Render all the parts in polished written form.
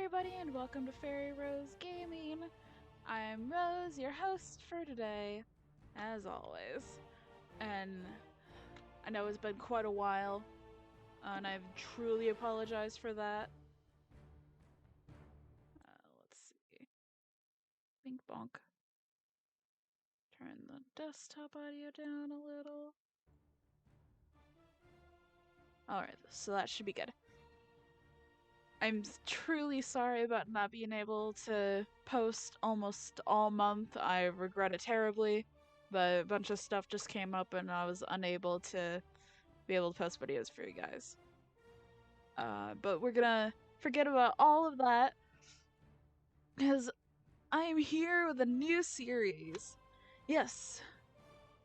everybody, and welcome to FairyRoseGaming. I'm Rose, your host for today, as always. And I know it's been quite a while, and I've truly apologized for that. Let's see. Bink bonk. Turn the desktop audio down a little. Alright, so that should be good. I'm truly sorry about not being able to post almost all month. I regret it terribly, but a bunch of stuff just came up and I was unable to be able to post videos for you guys. But we're gonna forget about all of that because I'm here with a new series. Yes,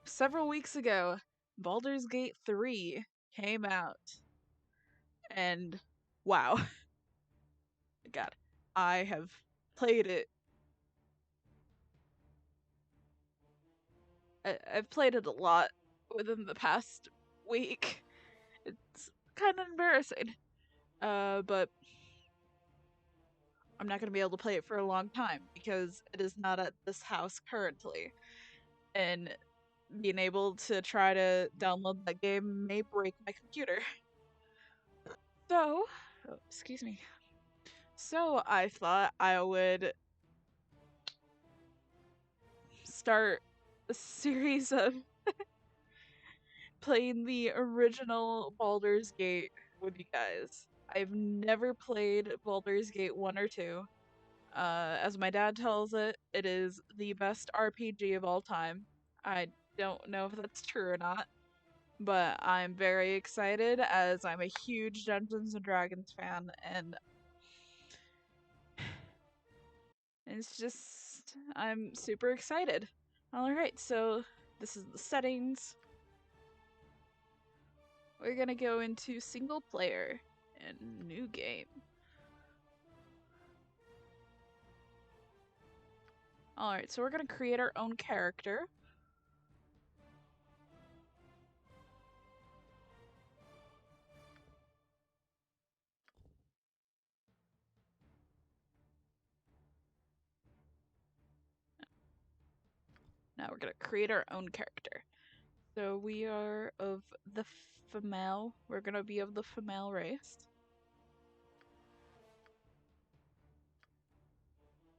several weeks ago, Baldur's Gate 3 came out, and wow. God, I have played it. I've played it a lot within the past week. It's kind of embarrassing. But I'm not going to be able to play it for a long time because it is not at this house currently. And being able to try to download that game may break my computer. So, excuse me. So I thought I would start a series of playing the original Baldur's Gate with you guys. I've never played Baldur's Gate 1 or 2. As my dad tells it, it is the best RPG of all time. I don't know if that's true or not, but I'm very excited as I'm a huge Dungeons and Dragons fan, and it's just, I'm super excited. Alright, so this is the settings. We're gonna go into single player and new game. Alright, so we're gonna create our own character. Now we're gonna create our own character. So we are of the female. We're gonna be of the female race.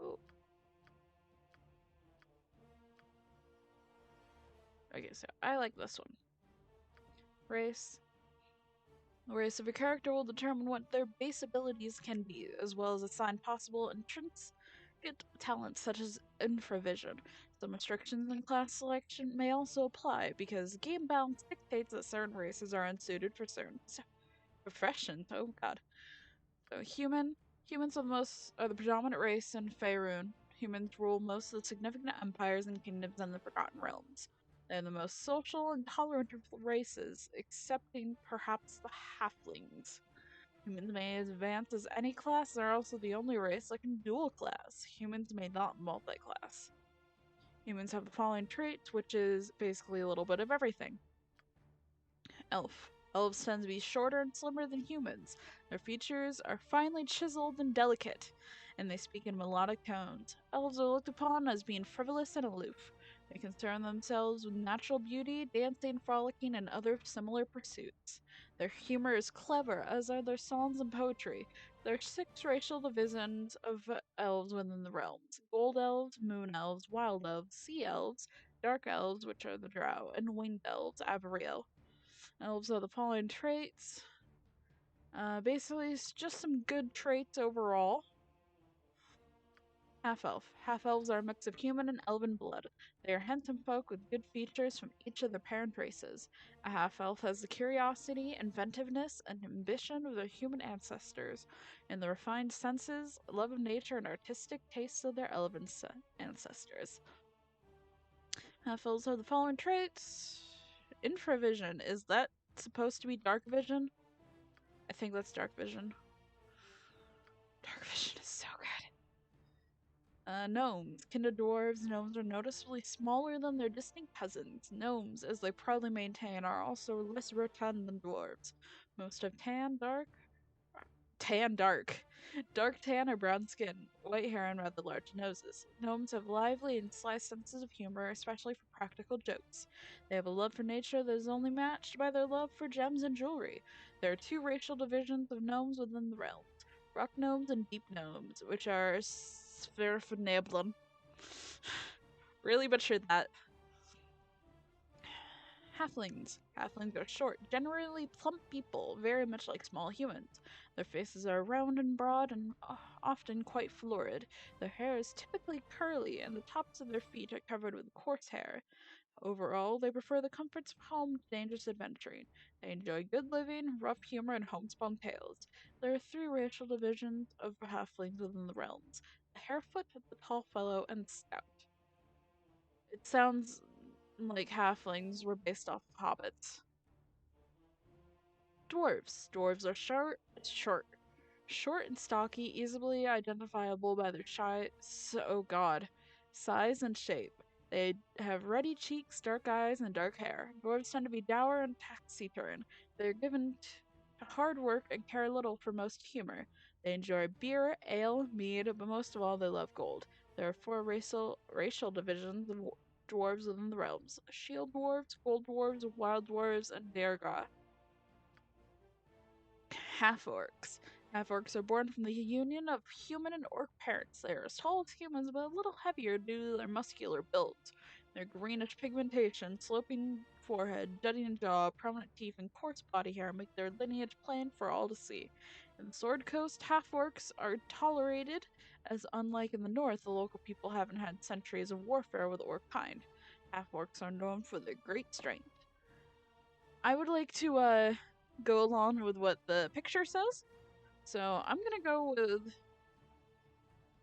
Oh. Okay, so I like this one. Race. The race of a character will determine what their base abilities can be, as well as assign possible intrinsic talents such as infravision. Some restrictions in class selection may also apply, because game balance dictates that certain races are unsuited for certain professions. Oh god. So humans are the predominant race in Faerun. Humans rule most of the significant empires and kingdoms in the Forgotten Realms. They're the most social and tolerant of races, excepting perhaps the halflings. Humans may advance as any class and are also the only race that can dual class. Humans may not multi-class. Humans have the following traits, which is basically a little bit of everything. Elf. Elves tend to be shorter and slimmer than humans. Their features are finely chiseled and delicate, and they speak in melodic tones. Elves are looked upon as being frivolous and aloof. They concern themselves with natural beauty, dancing, frolicking, and other similar pursuits. Their humor is clever, as are their songs and poetry. There are 6 racial divisions of elves within the realms: gold elves, moon elves, wild elves, sea elves, dark elves, which are the drow, and winged elves, Avariel. Elves are the following traits. Basically, it's just some good traits overall. Half-elf. Half-elves are a mix of human and elven blood. They are handsome folk with good features from each of their parent races. A half-elf has the curiosity, inventiveness, and ambition of their human ancestors, and the refined senses, love of nature, and artistic tastes of their elven ancestors. Half-elves have the following traits. Infravision. Is that supposed to be dark vision? I think that's dark vision. Dark vision is so good. Gnomes. Kin to dwarves, gnomes are noticeably smaller than their distant cousins. Gnomes, as they proudly maintain, are also less rotund than dwarves. Most have tan dark. Dark tan or brown skin, white hair, and rather large noses. Gnomes have lively and sly senses of humor, especially for practical jokes. They have a love for nature that is only matched by their love for gems and jewelry. There are two racial divisions of gnomes within the realms: rock gnomes and deep gnomes, which are sverfneblen. Really butchered that. Halflings. Halflings are short, generally plump people, very much like small humans. Their faces are round and broad and often quite florid. Their hair is typically curly, and the tops of their feet are covered with coarse hair. Overall, they prefer the comforts of home to dangerous adventuring. They enjoy good living, rough humor, and homespun tales. There are three racial divisions of halflings within the realms: the harefoot, the tall fellow, and the stout. It sounds like halflings were based off of hobbits. Dwarves. Dwarves are short and stocky, easily identifiable by their size and shape. They have ruddy cheeks, dark eyes, and dark hair. Dwarves tend to be dour and taciturn. They are given to hard work and care little for most humor. They enjoy beer, ale, mead, but most of all, they love gold. There are four racial divisions of dwarves within the realms: shield dwarves, gold dwarves, wild dwarves, and Derga. Half-orcs. Half-orcs are born from the union of human and orc parents. They are as tall as humans, but a little heavier due to their muscular build. Their greenish pigmentation, sloping forehead, jutting jaw, prominent teeth, and coarse body hair make their lineage plain for all to see. In the Sword Coast, half-orcs are tolerated, as unlike in the north, the local people haven't had centuries of warfare with orc kind. Half-orcs are known for their great strength. I would like to go along with what the picture says. So I'm gonna go with,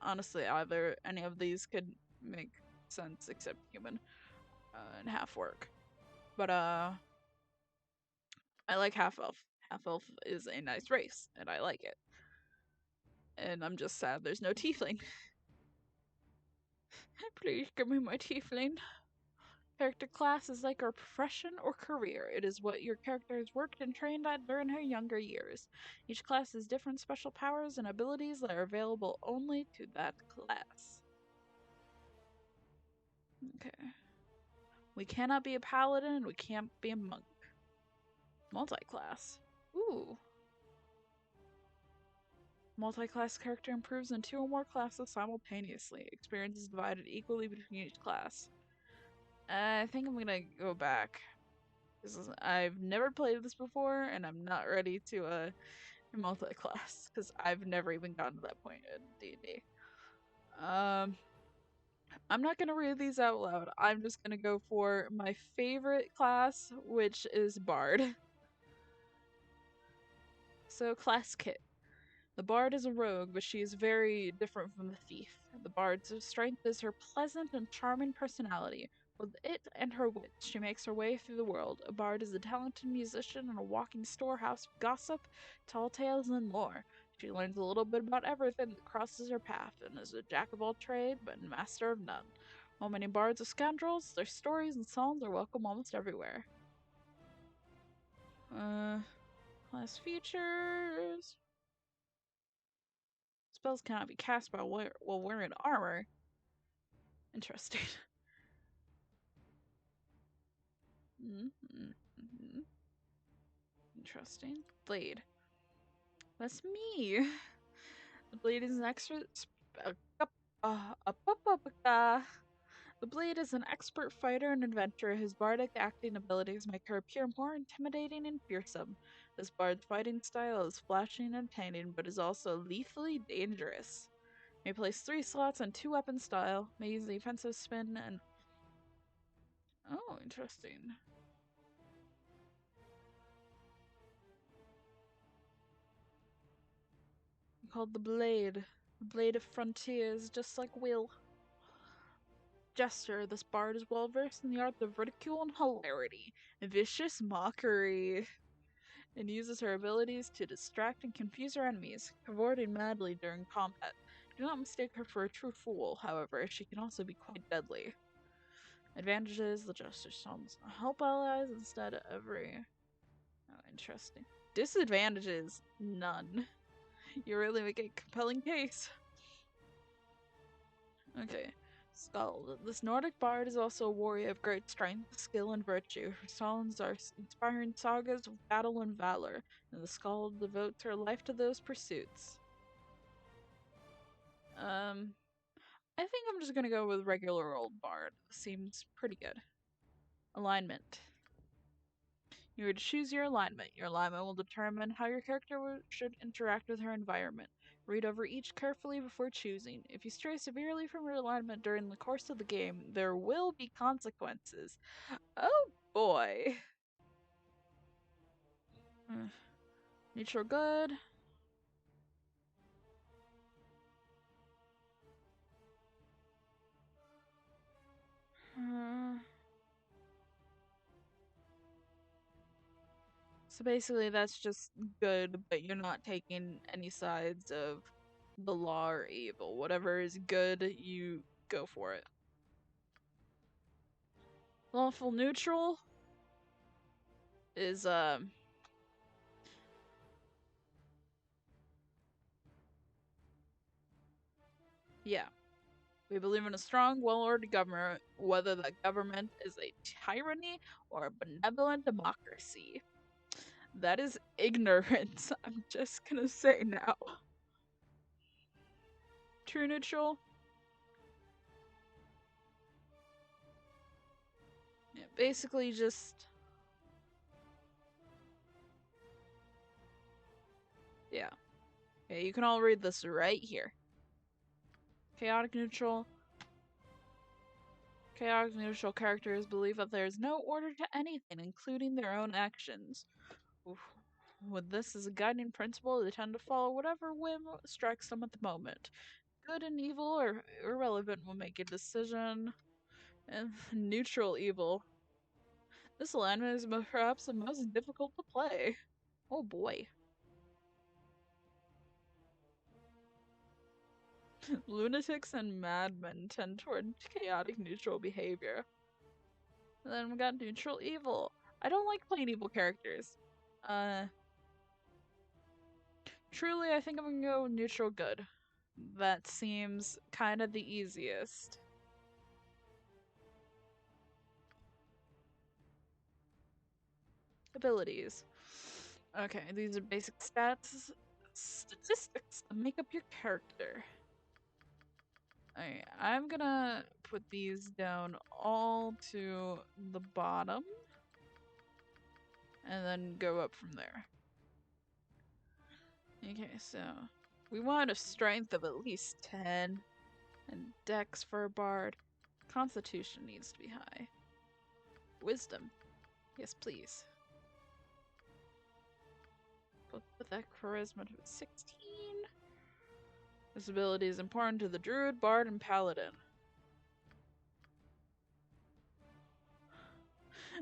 honestly, either any of these could make sense except human and half orc. But I like half elf. Half elf is a nice race, and I like it. And I'm just sad there's no tiefling. Please give me my tiefling. Character class is like our profession or career. It is what your character has worked and trained at during her younger years. Each class has different special powers and abilities that are available only to that class. Okay. We cannot be a paladin and we can't be a monk. Multi-class. Ooh. Multi-class character improves in 2 or more classes simultaneously. Experience is divided equally between each class. I think I'm gonna go back. I've never played this before, and I'm not ready to multi-class because I've never even gotten to that point in D&D. I'm not gonna read these out loud. I'm just gonna go for my favorite class, which is Bard. So, class kit. The bard is a rogue, but she is very different from the thief. The bard's strength is her pleasant and charming personality. With it and her wits, she makes her way through the world. A bard is a talented musician and a walking storehouse of gossip, tall tales, and lore. She learns a little bit about everything that crosses her path and is a jack of all trades, but master of none. While many bards are scoundrels, their stories and songs are welcome almost everywhere. Class features. Spells cannot be cast while wearing armor. Interesting. Mm-hmm. Interesting. Blade. That's me. The blade is an expert. The blade is an expert fighter and adventurer whose bardic acting abilities make her appear more intimidating and fearsome. This bard's fighting style is flashy and entertaining, but is also lethally dangerous. May place 3 slots on 2 weapon style. May use the offensive spin and. Oh, interesting. Called the Blade. The Blade of Frontiers, just like Will. Jester, this bard is well versed in the art of ridicule and hilarity, vicious mockery, and uses her abilities to distract and confuse her enemies, cavorting madly during combat. Do not mistake her for a true fool, however, she can also be quite deadly. Advantages: the Jester summons help allies instead of every. Oh, interesting. Disadvantages: none. You really make a compelling case. Okay. Skald. This Nordic bard is also a warrior of great strength, skill, and virtue. Her songs are inspiring sagas of battle and valor, and the Skald devotes her life to those pursuits. I think I'm just gonna go with regular old bard. Seems pretty good. Alignment. You would choose your alignment. Your alignment will determine how your character should interact with her environment. Read over each carefully before choosing. If you stray severely from your alignment during the course of the game, there will be consequences. Oh boy. Neutral good. So basically that's just good, but you're not taking any sides of the law or evil. Whatever is good, you go for it. Lawful neutral is yeah. We believe in a strong, well-ordered government, whether that government is a tyranny or a benevolent democracy. That is ignorance. I'm just gonna say now. True neutral. Yeah, basically just yeah. Okay, you can all read this right here. Chaotic neutral. Chaotic neutral characters believe that there is no order to anything, including their own actions. Oof. With this as a guiding principle, they tend to follow whatever whim strikes them at the moment. Good and evil or irrelevant will make a decision. And neutral evil. This alignment is perhaps the most difficult to play. Oh boy. Lunatics and madmen tend toward chaotic neutral behavior. And then we got neutral evil. I don't like playing evil characters. Truly, I think I'm gonna go neutral good. That seems kind of the easiest. Abilities. Okay, these are basic stats, statistics that make up your character. Alright, I'm gonna put these down all to the bottom and then go up from there. Okay, so we want a strength of at least 10 and dex for a bard. Constitution needs to be high. Wisdom. Yes, please. Put that charisma to 16. This ability is important to the druid, bard, and paladin.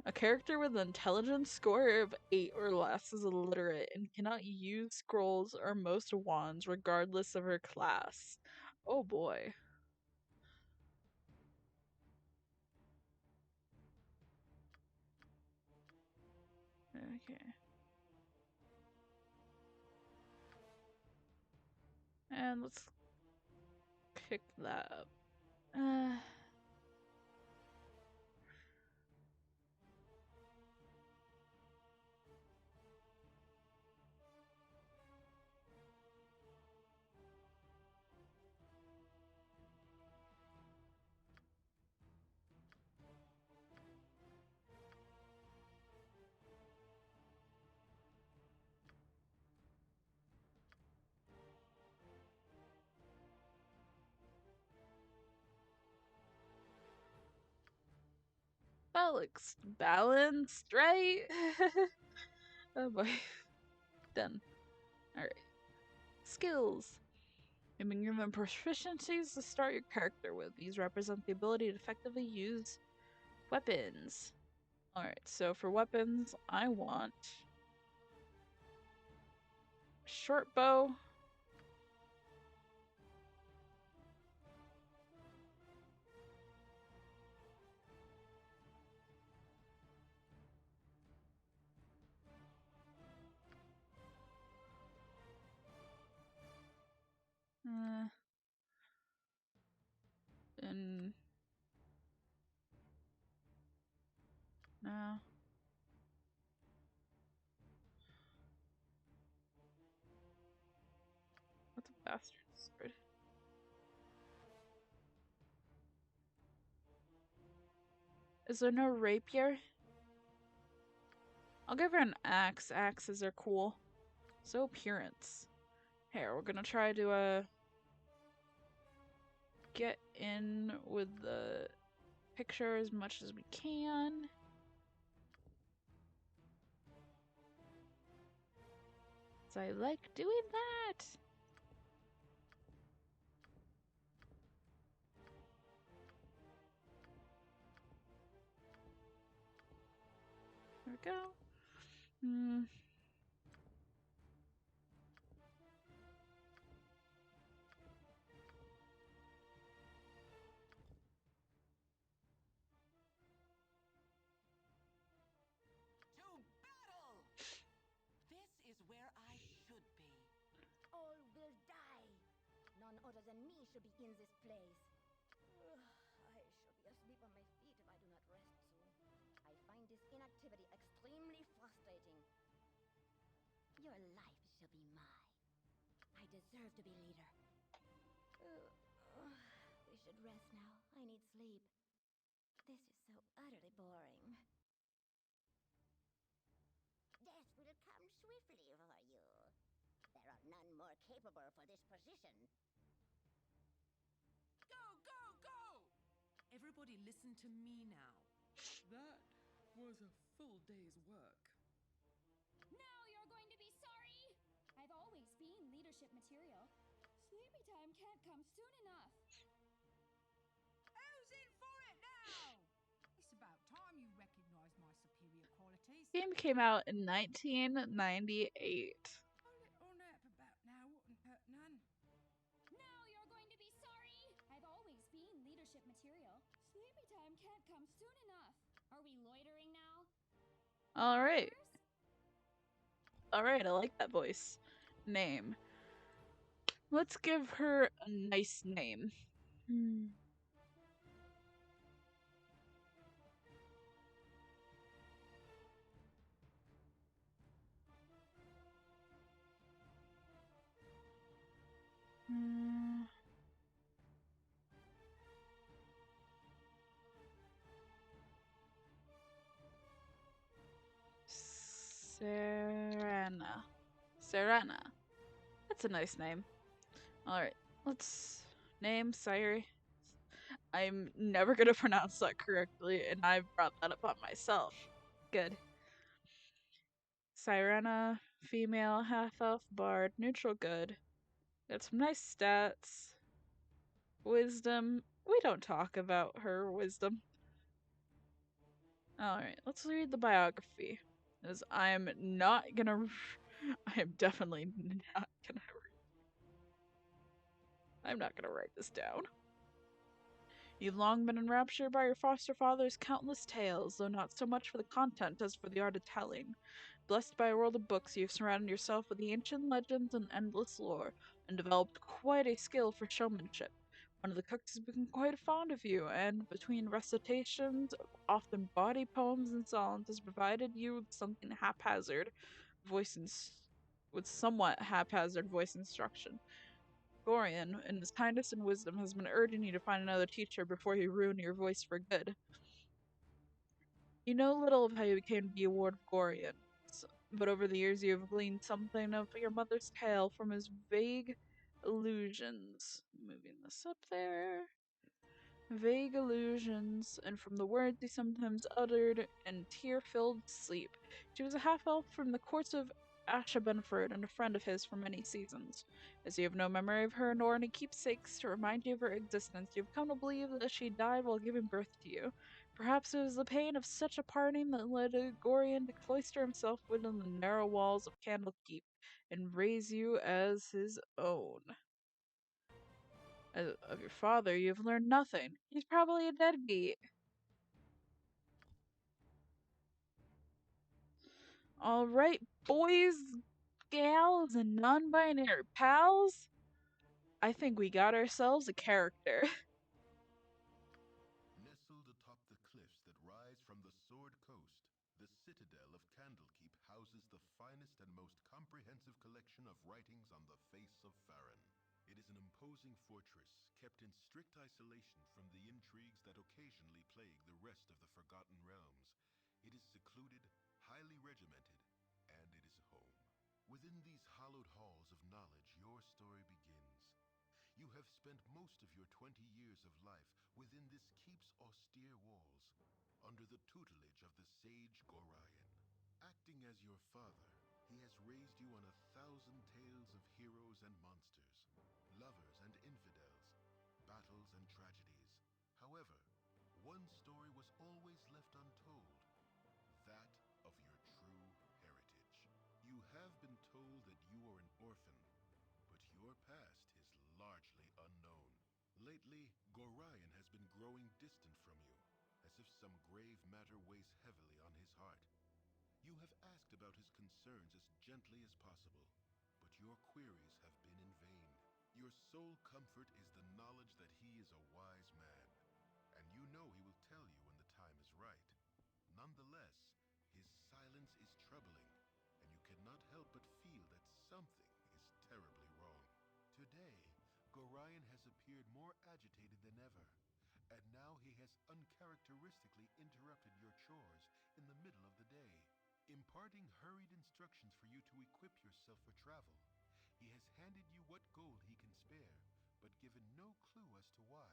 A character with an intelligence score of 8 or less is illiterate and cannot use scrolls or most wands regardless of her class. Oh boy. Okay. And let's pick that up. That looks balanced, right? Oh boy. Done. Alright. Skills. You've been given proficiencies to start your character with. These represent the ability to effectively use weapons. Alright, so for weapons, I want short bow. Bastard sword. Is there no rapier? I'll give her an axe. Axes are cool. So appearance. Here, we're gonna try to get in with the picture as much as we can. So I like doing that. There we go. All will die. None other than me should be in this place. I shall be asleep on my feet if I do not rest soon. I find this inactivity extremely frustrating. Your life shall be mine. I deserve to be leader. We should rest now. I need sleep. This is so utterly boring. Death will come swiftly for you. There are none more capable for this position. Go, go, go! Everybody listen to me now. That was a full day's work. Now you're going to be sorry! I've always been leadership material. Sleepy time can't come soon enough. Who's in for it now? It's about time you recognize my superior qualities. Game came out in 1998. A little nap about now wouldn't hurt none. Now you're going to be sorry! I've always been leadership material. Sleepy time can't come soon enough. Are we loitering now? Alright. Alright, I like that voice. Name. Let's give her a nice name. Serena. Serena. That's a nice name. Alright, let's name Sire. I'm never gonna pronounce that correctly, and I brought that up on myself. Good. Sirena, female, half-elf, bard, neutral good. Got some nice stats. Wisdom. We don't talk about her wisdom. Alright, let's read the biography. As I'm not gonna. I am definitely not gonna. I'm not gonna write this down. You've long been enraptured by your foster father's countless tales, though not so much for the content as for the art of telling. Blessed by a world of books, you've surrounded yourself with the ancient legends and endless lore, and developed quite a skill for showmanship. One of the cooks has become quite fond of you, and between recitations of often bawdy poems and songs, has provided you with somewhat haphazard voice instruction. Gorian, in his kindness and wisdom, has been urging you to find another teacher before you ruin your voice for good. You know little of how you became the Award of Gorian, but over the years you have gleaned something of your mother's tale from his vague allusions. Moving this up there. Vague allusions, and from the words he sometimes uttered in tear-filled sleep. She was a half-elf from the courts of Ashabenford and a friend of his for many seasons. As you have no memory of her nor any keepsakes to remind you of her existence, you have come to believe that she died while giving birth to you. Perhaps it was the pain of such a parting that led Gorian to cloister himself within the narrow walls of Candlekeep and raise you as his own. Of your father, you have learned nothing. He's probably a deadbeat. Alright, boys, gals, and non-binary pals. I think we got ourselves a character. Nestled atop the cliffs that rise from the Sword Coast, the citadel of Candlekeep houses the finest and most comprehensive collection of writings on the face of Farron. It is an imposing fortress kept in strict isolation from the intrigues that occasionally plague the rest of the Forgotten Realms. It is secluded, highly regimented, and it is home. Within these hallowed halls of knowledge, your story begins. You have spent most of your 20 years of life within this keep's austere walls, under the tutelage of the sage Gorion. Acting as your father, he has raised you on 1,000 tales of heroes and monsters, lovers and infidels, battles and tragedies. However, one story was always left untold, that of your true heritage. You have been told that you are an orphan, but your past is largely unknown. Lately, Gorion has been growing distant from you, as if some grave matter weighs heavily on his heart. You have asked about his concerns as gently as possible, but your queries have been in vain. Your sole comfort is the knowledge that he is a wise man, and you know he will tell you when the time is right. Nonetheless, his silence is troubling, and you cannot help but feel that something is terribly wrong. Today, Gorion has appeared more agitated than ever, and now he has uncharacteristically interrupted your chores in the middle of the day, imparting hurried instructions for you to equip yourself for travel. He has handed you what gold he can spare, but given no clue as to why.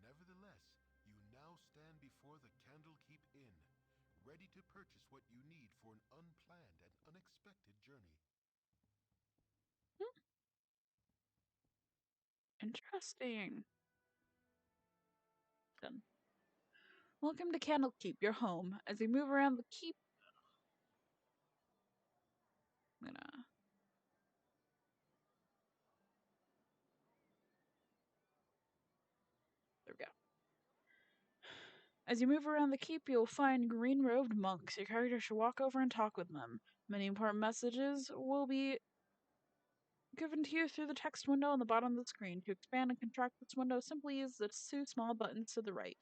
Nevertheless, you now stand before the Candlekeep Inn, ready to purchase what you need for an unplanned and unexpected journey. Interesting. Done. Welcome to Candlekeep, your home. As you move around the keep, I'm gonna. There we go. As you move around the keep, you'll find green-robed monks. Your character should walk over and talk with them. Many important messages will be given to you through the text window on the bottom of the screen. To expand and contract this window, simply use the two small buttons to the right.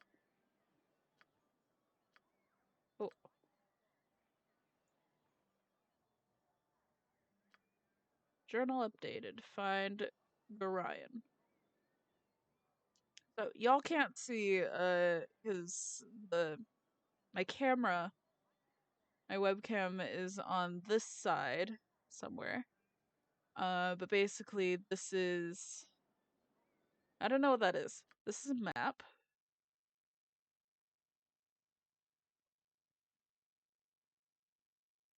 Oh. Journal updated. Find Gorion. So y'all can't see because my camera, my webcam is on this side somewhere. But basically this is, I don't know what that is. This is a map.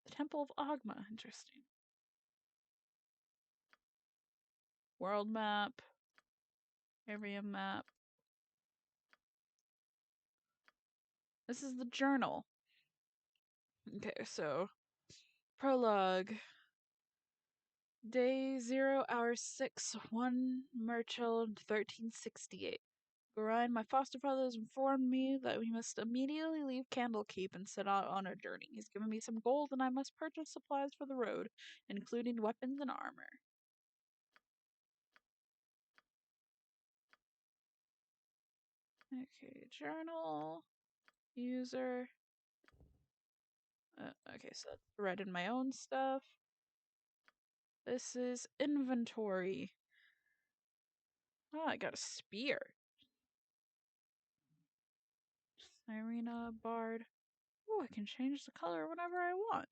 The Temple of Agma, interesting. World map. Area map. This is the journal. Okay, so prologue. Day 0, hour 6, 1 Myrtle, 1368. Gorion, my foster father, has informed me that we must immediately leave Candlekeep and set out on our journey. He's given me some gold, and I must purchase supplies for the road, including weapons and armor. Okay, journal, user. Okay, so that's writing my own stuff. This is inventory. Oh, I got a spear. Irina, Bard. Oh, I can change the color whenever I want.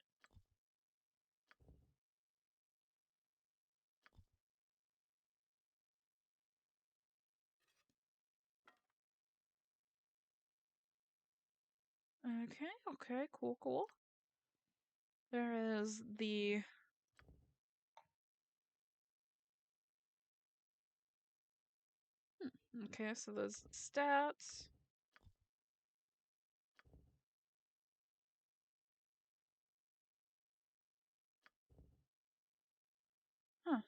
Okay, cool. There is the okay, so those stats. Huh.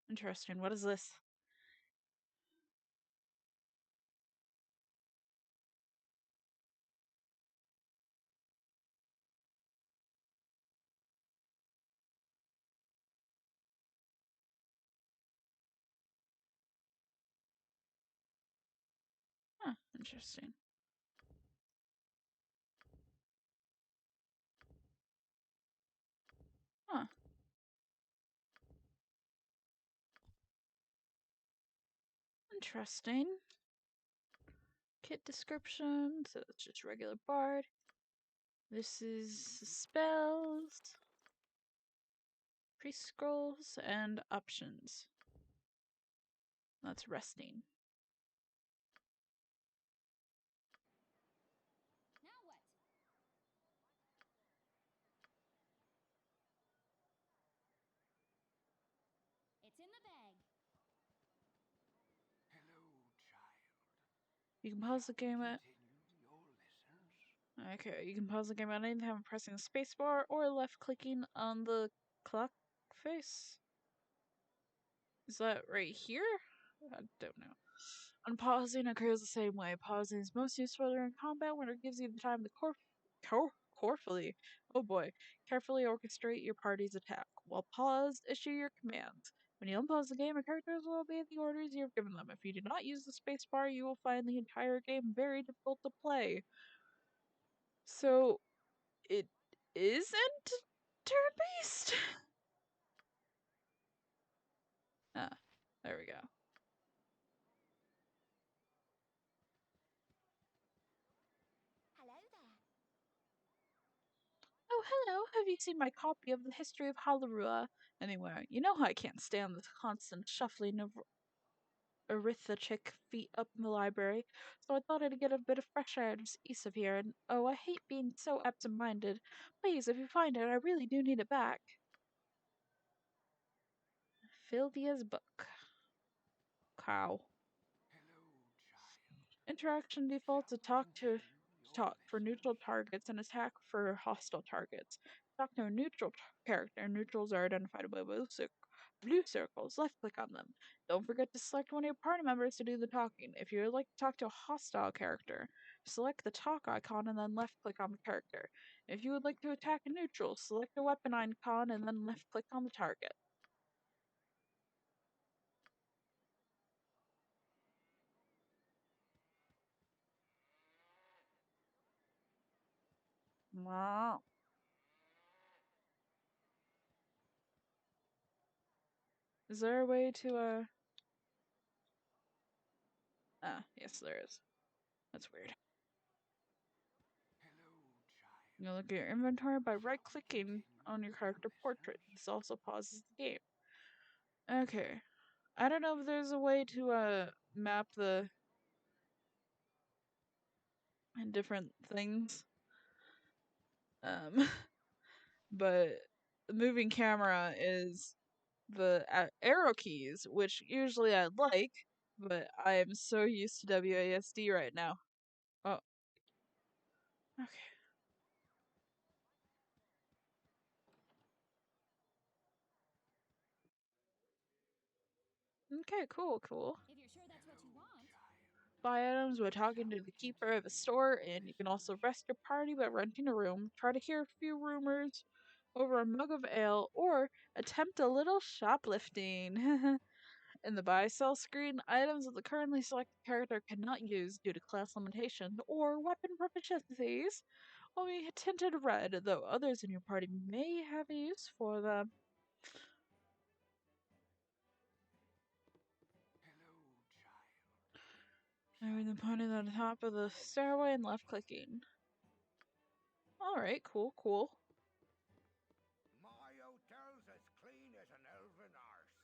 Interesting. What is this? Huh, interesting. Interesting. Kit description, so it's just regular bard. This is spells, priest scrolls, and options. That's resting. Now what? It's in the bag. Hello, child. You can pause the game at. Continue your lessons. Okay, you can pause the game at any time pressing spacebar or left clicking on the clock face. Is that right here? I don't know. Unpausing occurs the same way. Pausing is most useful during combat when it gives you the time to carefully orchestrate your party's attack. While paused, issue your commands. When you unpause the game, your characters will obey the orders you have given them. If you do not use the spacebar, you will find the entire game very difficult to play. So, it isn't turn-based? Ah, there we go. Hello there. Oh, hello. Have you seen my copy of the History of Halarua anywhere? You know how I can't stand the constant shuffling of arithmetic feet up in the library, so I thought I'd get a bit of fresh air just east of here, and oh, I hate being so absent-minded. Please, if you find it, I really do need it back. Philvia's book. Cow. Hello, child. Interaction defaults to Shall we talk for continue your neutral lessons? targets and attack for hostile targets. Talk to a neutral character. Neutrals are identified by blue circles. Left click on them. Don't forget to select one of your party members to do the talking. If you would like to talk to a hostile character, select the talk icon and then left click on the character. If you would like to attack a neutral, select the weapon icon and then left click on the target. Wow. Is there a way to Ah, yes there is. That's weird. Hello, child. You look at your inventory by Shall we right-clicking on your continue character portrait. lessons? This also pauses the game. Okay. I don't know if there's a way to map the different things. But the moving camera is the arrow keys, which usually I like, but I am so used to WASD right now. Oh. Okay. Okay, cool. If you're sure that's what you want. Buy items by talking to the keeper of a store, and you can also rest your party by renting a room, try to hear a few rumors over a mug of ale, or attempt a little shoplifting. In the buy sell screen, items that the currently selected character cannot use due to class limitations or weapon proficiencies will be tinted red, though others in your party may have a use for them. Hello, child. Moving the pony to the top of the stairway and left clicking. Alright, cool. My hotel's as clean as an elven arse.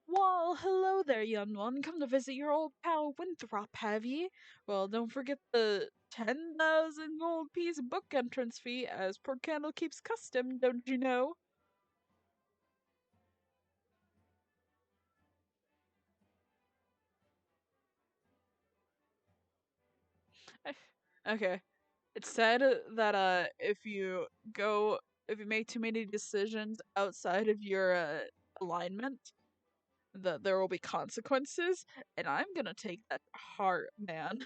Well, hello there, young one. Come to visit your old pal Winthrop, have ye? Well, don't forget the 10,000 gold piece book entrance fee, as per Candlekeep's custom, don't you know? Okay. It said that if you make too many decisions outside of your alignment, that there will be consequences, and I'm gonna take that to heart, man.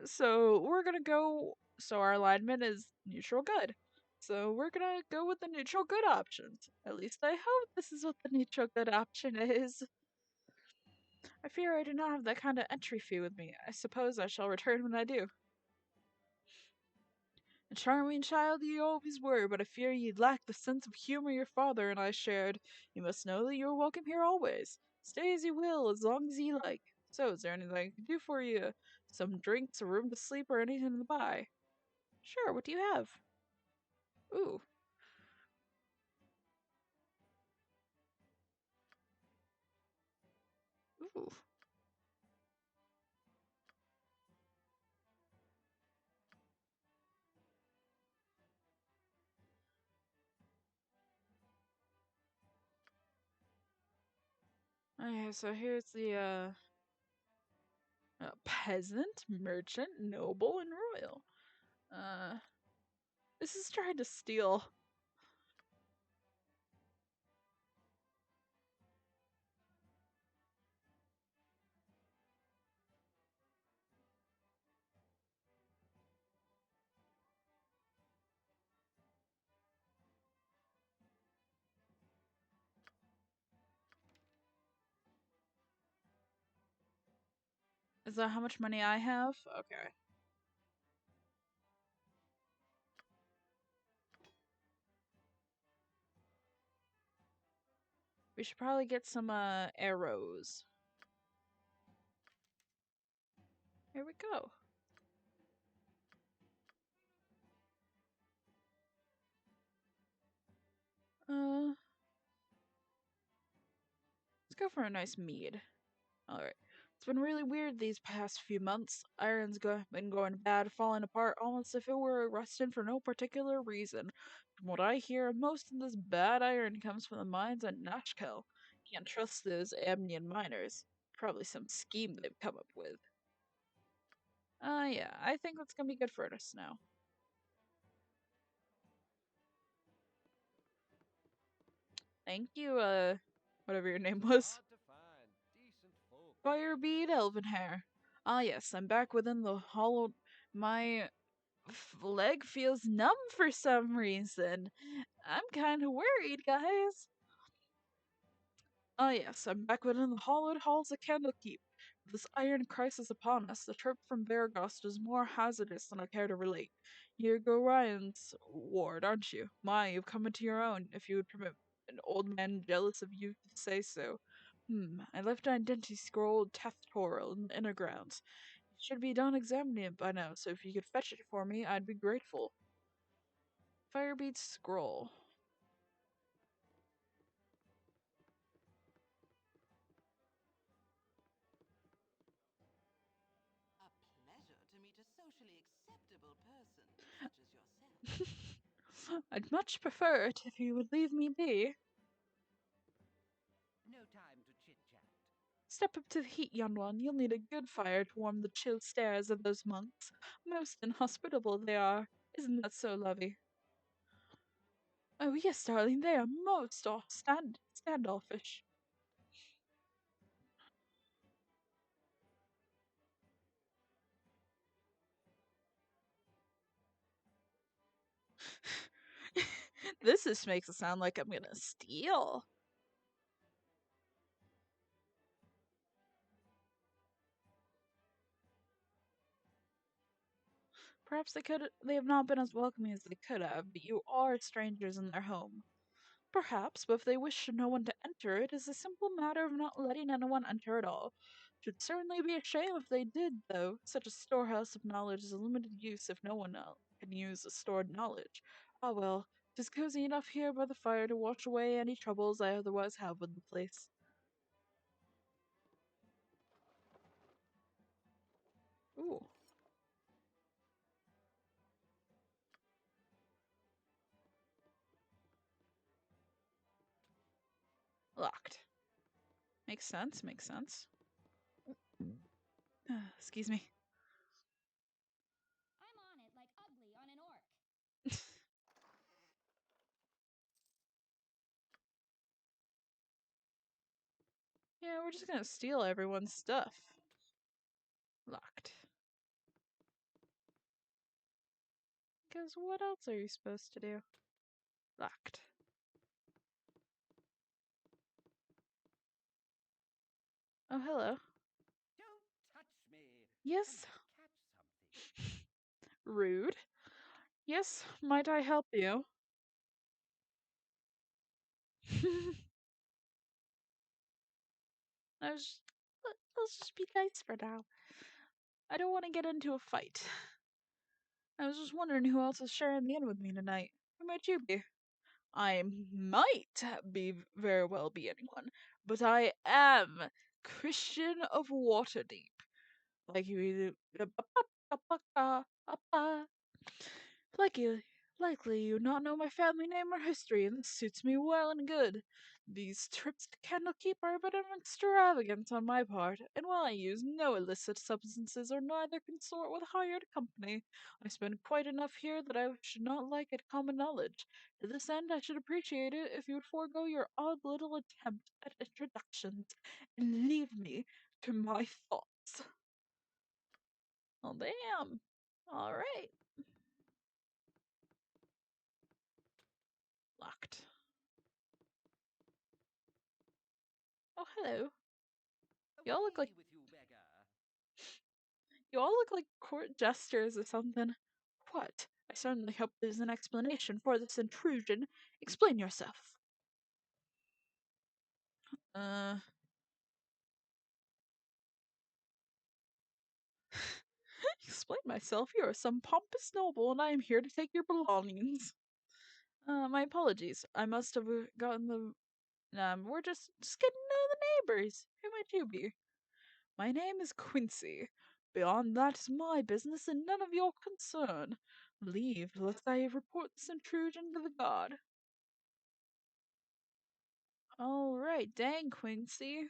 So we're gonna go. So our alignment is neutral good. So we're gonna go with the neutral good options. At least I hope this is what the neutral good option is. I fear I do not have that kind of entry fee with me. I suppose I shall return when I do. A charming child you always were, but I fear ye lack the sense of humor your father and I shared. You must know that you are welcome here always. Stay as you will, as long as ye like. So, is there anything I can do for you? Some drinks, a room to sleep, or anything to buy? Sure, what do you have? Ooh. Ooh. Okay, so here's the peasant, merchant, noble, and royal. This is trying to steal. Is that how much money I have? Okay. We should probably get some arrows. Here we go. Let's go for a nice mead. Alright. It's been really weird these past few months. Been going bad, falling apart, almost if it were rusting for no particular reason. From what I hear, most of this bad iron comes from the mines at Nashkel. Can't trust those Amnian miners. Probably some scheme they've come up with. Yeah, I think that's gonna be good for us now. Thank you, whatever your name was. Firebead Elvenhair. Ah, yes, I'm back within the hollow. My leg feels numb for some reason. I'm kind of worried, guys. Ah, yes, I'm back within the hollowed halls of Candlekeep. With this iron crisis upon us, the trip from Varagos is more hazardous than I care to relate. You're Ryan's ward, aren't you? My, you've come into your own, if you would permit an old man jealous of you to say so. I left an identity scroll teftorial in the inner grounds. It should be done examining it by now, so if you could fetch it for me, I'd be grateful. Firebeat scroll. A pleasure to meet a socially acceptable person such as yourself. I'd much prefer it if you would leave me be. No time to chit-chat. Step up to the heat, young one. You'll need a good fire to warm the chill stares of those monks. Most inhospitable they are. Isn't that so, lovey? Oh, yes, darling, they are most standoffish. This just makes it sound like I'm gonna steal. Perhaps they have not been as welcoming as they could have, but you are strangers in their home. Perhaps, but if they wish no one to enter, it is a simple matter of not letting anyone enter at all. Should certainly be a shame if they did, though. Such a storehouse of knowledge is a limited use if no one else can use the stored knowledge. Ah well, it is cozy enough here by the fire to wash away any troubles I otherwise have with the place. Ooh. Locked. Makes sense, makes sense. Excuse me. I'm on it like ugly on an orc. Yeah, we're just gonna steal everyone's stuff. Locked. Because what else are you supposed to do? Locked. Oh, hello. Don't touch me. Yes. I might catch something. Rude. Yes, might I help you? I was. Let's just be nice for now. I don't want to get into a fight. I was just wondering who else is sharing the inn with me tonight. Who might you be? I might very well be anyone, but I am Christian of Waterdeep. Like you, likely, likely you not know my family name or history, and this suits me well and good. These trips to Candlekeep are a bit of an extravagance on my part, and while I use no illicit substances or neither consort with hired company, I spend quite enough here that I should not like it common knowledge. To this end, I should appreciate it if you would forego your odd little attempt at introductions and leave me to my thoughts. Oh, damn. All right. Locked. Oh, hello. Y'all look like Away with you, beggar. you all look like court jesters or something. What? I certainly hope there's an explanation for this intrusion. Explain yourself. Uh. Explain myself. You are some pompous noble, and I am here to take your belongings. My apologies. I must have gotten the. We're just getting to know the neighbors. Who might you be? My name is Quincy. Beyond that is my business and none of your concern. Leave, lest I report this intrusion to the guard. Alright, dang, Quincy.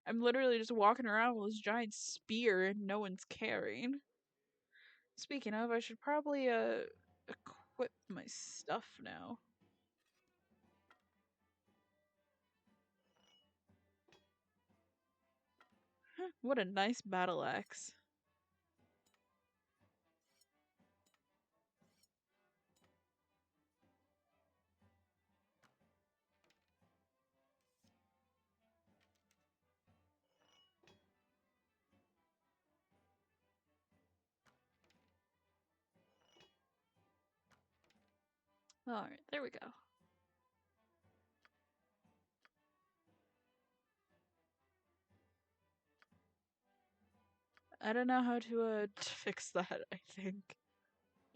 I'm literally just walking around with this giant spear and no one's caring. Speaking of, I should probably, equip my stuff now. What a nice battle axe. Alright, there we go. I don't know how to, fix that, I think.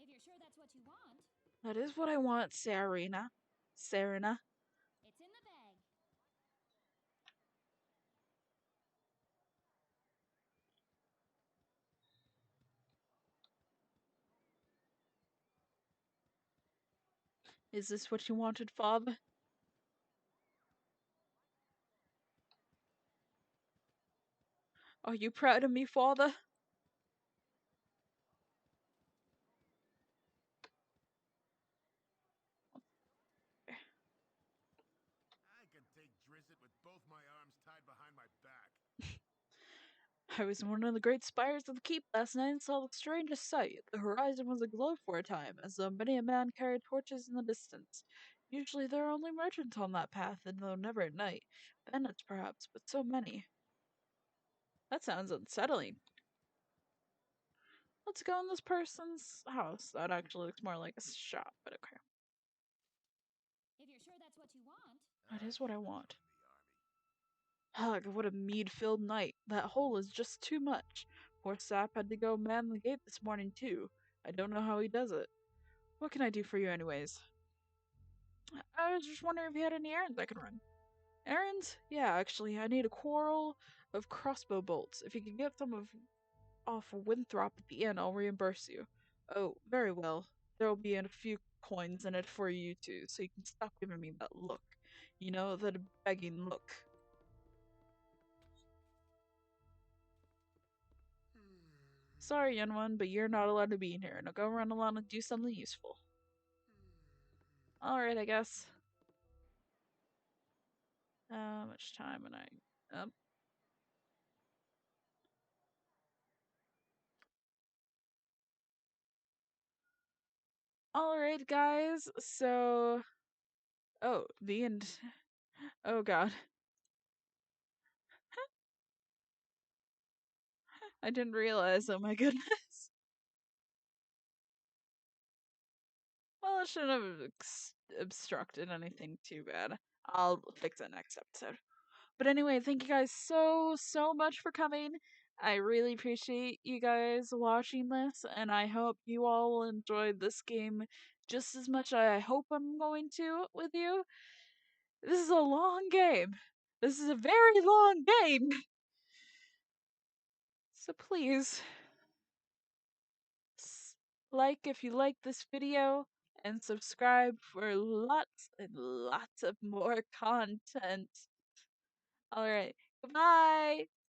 If you're sure that's what you want, That is what I want, Serena. Serena. it's in the bag. Is this what you wanted, father? Are you proud of me, father? I can take Drizzt with both my arms tied behind my back. I was in one of the great spires of the keep last night and saw the strangest sight. The horizon was aglow for a time, as though many a man carried torches in the distance. Usually there are only merchants on that path, and though never at night. Bandits, perhaps, but so many. That sounds unsettling. Let's go in this person's house. That actually looks more like a shop, but okay. If you're sure that's what you want, That is what I want. In the army. Ugh, what a mead-filled night. That hole is just too much. Poor Sap had to go man the gate this morning, too. I don't know how he does it. What can I do for you anyways? I was just wondering if you had any errands I could run. Errands? Yeah, actually, I need a quarrel of crossbow bolts. If you can get some off Winthrop at the inn, I'll reimburse you. Oh, very well. There'll be a few coins in it for you too, so you can stop giving me that look. You know, that begging look. Sorry, young one, but you're not allowed to be in here. Now go run along and do something useful. Alright, I guess. How much time and I... Alright, guys, so... Oh, the end. Oh god. I didn't realize, oh my goodness. Well, it shouldn't have obstructed anything too bad. I'll fix it next episode. But anyway, thank you guys so much for coming. I really appreciate you guys watching this, and I hope you all will enjoy this game just as much as I hope I'm going to with you. This is a long game. This is a very long game. So please, like if you like this video, and subscribe for lots and lots of more content. Alright, goodbye!